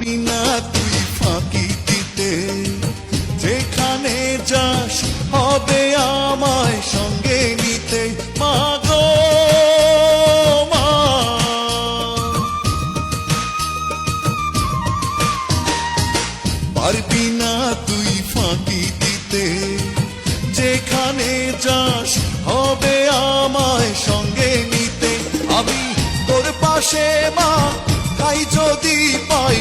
পারবি না তুই ফাঁকি দিতে, যেখানে যাস হবে আমায় সঙ্গে নিতে। মা গো মা, পারবি না তুই ফাঁকি দিতে, যেখানে যাস হবে আমায় সঙ্গে নিতে। আমি তোর পাশে মা তাই যদি পাই